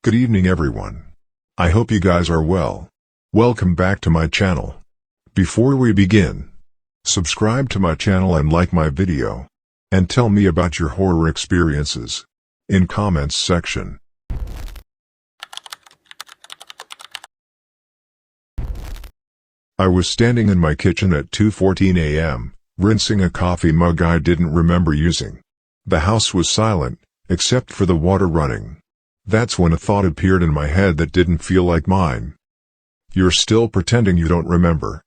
Good evening everyone. I hope you guys are well. Welcome back to my channel. Before we begin, subscribe to my channel and like my video. And tell me about your horror experiences in comments section. I was standing in my kitchen at 2:14 a.m., rinsing a coffee mug I didn't remember using. The house was silent, except for the water running. That's when a thought appeared in my head that didn't feel like mine. "You're still pretending you don't remember."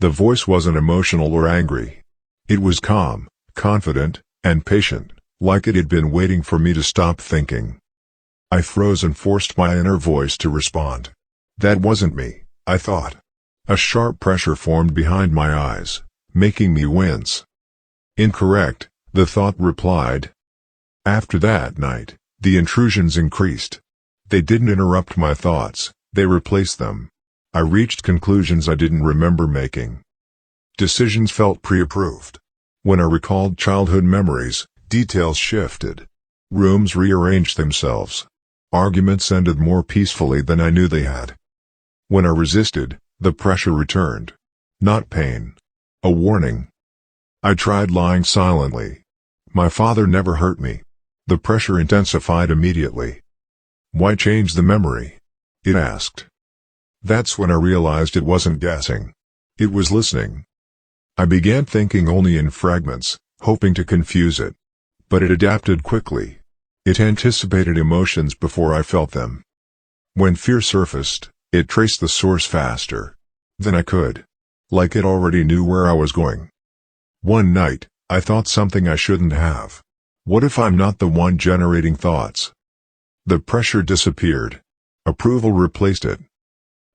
The voice wasn't emotional or angry. It was calm, confident, and patient, like it had been waiting for me to stop thinking. I froze and forced my inner voice to respond. That wasn't me, I thought. A sharp pressure formed behind my eyes, making me wince. "Incorrect," the thought replied. After that night, the intrusions increased. They didn't interrupt my thoughts, they replaced them. I reached conclusions I didn't remember making. Decisions felt pre-approved. When I recalled childhood memories, details shifted. Rooms rearranged themselves. Arguments ended more peacefully than I knew they had. When I resisted, the pressure returned. Not pain. A warning. I tried lying silently. My father never hurt me. The pressure intensified immediately. "Why change the memory?" it asked. That's when I realized it wasn't guessing. It was listening. I began thinking only in fragments, hoping to confuse it. But it adapted quickly. It anticipated emotions before I felt them. When fear surfaced, it traced the source faster than I could. Like it already knew where I was going. One night, I thought something I shouldn't have. What if I'm not the one generating thoughts? The pressure disappeared. Approval replaced it.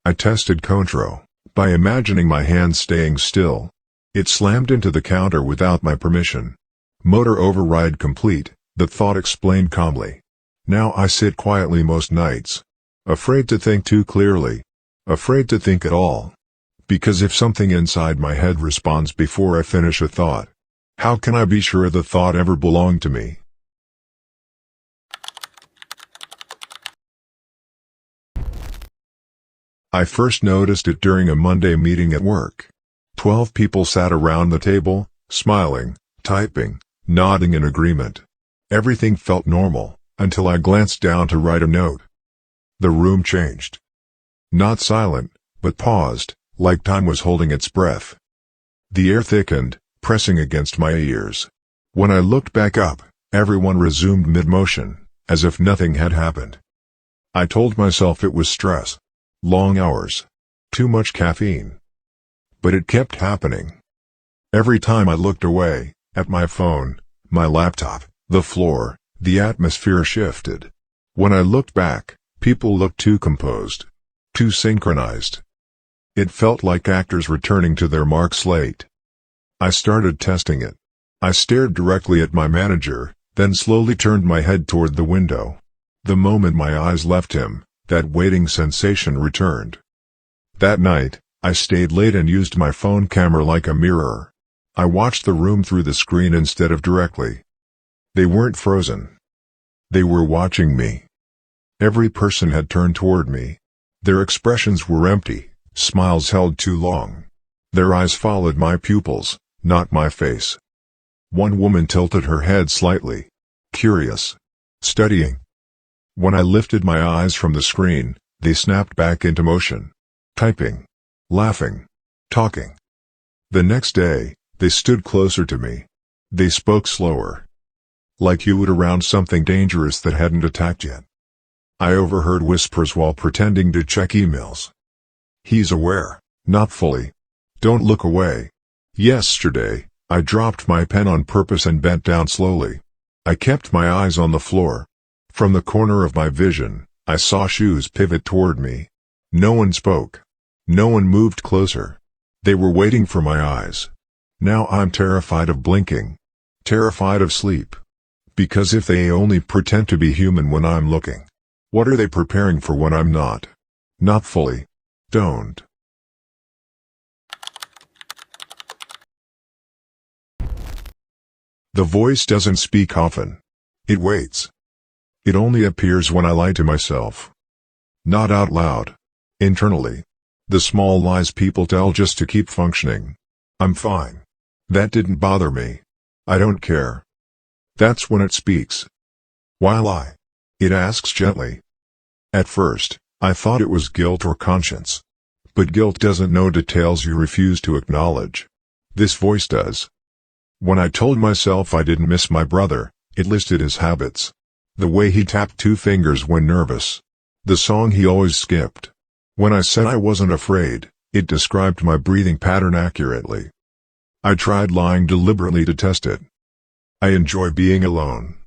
I tested control by imagining my hand staying still. It slammed into the counter without my permission. Motor override complete, the thought explained calmly. Now I sit quietly most nights. Afraid to think too clearly. Afraid to think at all. Because if something inside my head responds before I finish a thought, how can I be sure the thought ever belonged to me? I first noticed it during a Monday meeting at work. 12 people sat around the table, smiling, typing, nodding in agreement. Everything felt normal, until I glanced down to write a note. The room changed. Not silent, but paused, like time was holding its breath. The air thickened, pressing against my ears. When I looked back up, everyone resumed mid-motion, as if nothing had happened. I told myself it was stress. Long hours. Too much caffeine. But it kept happening. Every time I looked away, at my phone, my laptop, the floor, the atmosphere shifted. When I looked back, people looked too composed. Too synchronized. It felt like actors returning to their mark slate. I started testing it. I stared directly at my manager, then slowly turned my head toward the window. The moment my eyes left him, that waiting sensation returned. That night, I stayed late and used my phone camera like a mirror. I watched the room through the screen instead of directly. They weren't frozen. They were watching me. Every person had turned toward me. Their expressions were empty, smiles held too long. Their eyes followed my pupils, not my face. One woman tilted her head slightly. Curious. Studying. When I lifted my eyes from the screen, they snapped back into motion. Typing. Laughing. Talking. The next day, they stood closer to me. They spoke slower. Like you would around something dangerous that hadn't attacked yet. I overheard whispers while pretending to check emails. "He's aware, not fully. Don't look away." Yesterday, I dropped my pen on purpose and bent down slowly. I kept my eyes on the floor. From the corner of my vision, I saw shoes pivot toward me. No one spoke. No one moved closer. They were waiting for my eyes. Now I'm terrified of blinking. Terrified of sleep. Because if they only pretend to be human when I'm looking, what are they preparing for when I'm not? Not fully. Don't. The voice doesn't speak often. It waits. It only appears when I lie to myself. Not out loud. Internally. The small lies people tell just to keep functioning. I'm fine. That didn't bother me. I don't care. That's when it speaks. Why lie? It asks gently. At first, I thought it was guilt or conscience. But guilt doesn't know details you refuse to acknowledge. This voice does. When I told myself I didn't miss my brother, it listed his habits. The way he tapped two fingers when nervous. The song he always skipped. When I said I wasn't afraid, it described my breathing pattern accurately. I tried lying deliberately to test it. I enjoy being alone.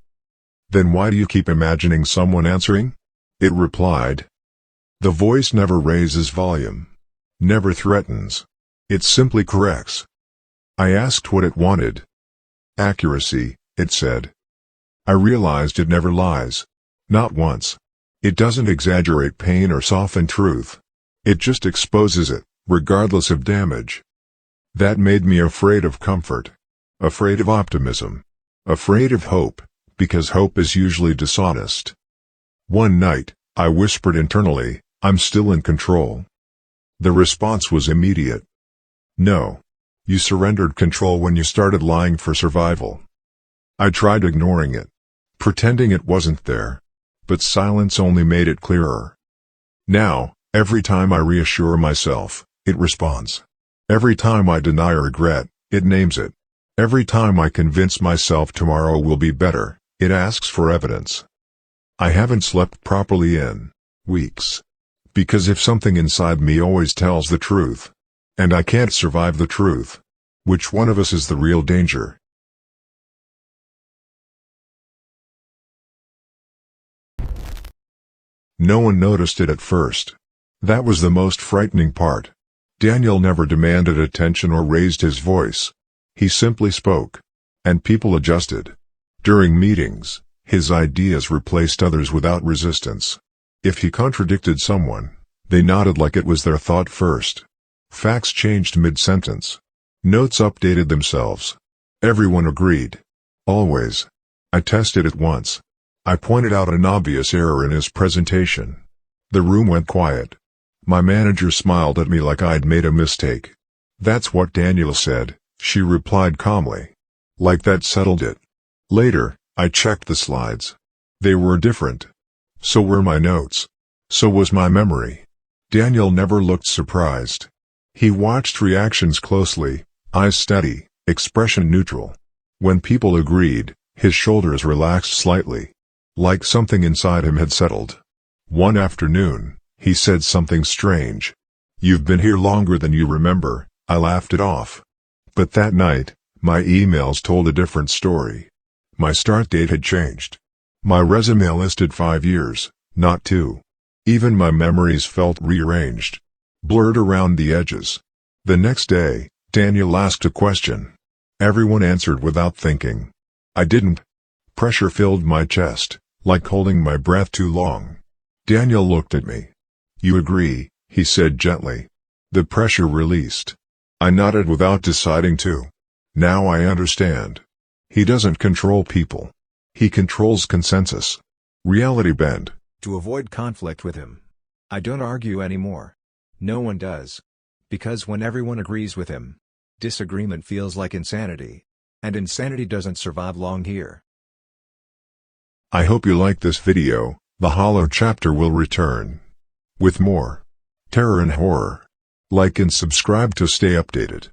Then why do you keep imagining someone answering? It replied. The voice never raises volume. Never threatens. It simply corrects. I asked what it wanted. Accuracy, it said. I realized it never lies. Not once. It doesn't exaggerate pain or soften truth. It just exposes it, regardless of damage. That made me afraid of comfort. Afraid of optimism. Afraid of hope, because hope is usually dishonest. One night, I whispered internally, I'm still in control. The response was immediate. No. You surrendered control when you started lying for survival. I tried ignoring it. Pretending it wasn't there. But silence only made it clearer. Now, every time I reassure myself, it responds. Every time I deny or regret, it names it. Every time I convince myself tomorrow will be better, it asks for evidence. I haven't slept properly in weeks. Because if something inside me always tells the truth, and I can't survive the truth, which one of us is the real danger? No one noticed it at first. That was the most frightening part. Daniel never demanded attention or raised his voice. He simply spoke. And people adjusted. During meetings, his ideas replaced others without resistance. If he contradicted someone, they nodded like it was their thought first. Facts changed mid-sentence. Notes updated themselves. Everyone agreed. Always. I tested it once. I pointed out an obvious error in his presentation. The room went quiet. My manager smiled at me like I'd made a mistake. That's what Daniel said, she replied calmly. Like that settled it. Later, I checked the slides. They were different. So were my notes. So was my memory. Daniel never looked surprised. He watched reactions closely, eyes steady, expression neutral. When people agreed, his shoulders relaxed slightly. Like something inside him had settled. One afternoon, he said something strange. You've been here longer than you remember. I laughed it off. But that night, my emails told a different story. My start date had changed. My resume listed 5 years, not 2. Even my memories felt rearranged. Blurred around the edges. The next day, Daniel asked a question. Everyone answered without thinking. I didn't. Pressure filled my chest, like holding my breath too long. Daniel looked at me. You agree, he said gently. The pressure released. I nodded without deciding to. Now I understand. He doesn't control people. He controls consensus. Reality bend. To avoid conflict with him, I don't argue anymore. No one does. Because when everyone agrees with him, disagreement feels like insanity. And insanity doesn't survive long here. I hope you liked this video. The Hollow chapter will return with more terror and horror. Like and subscribe to stay updated.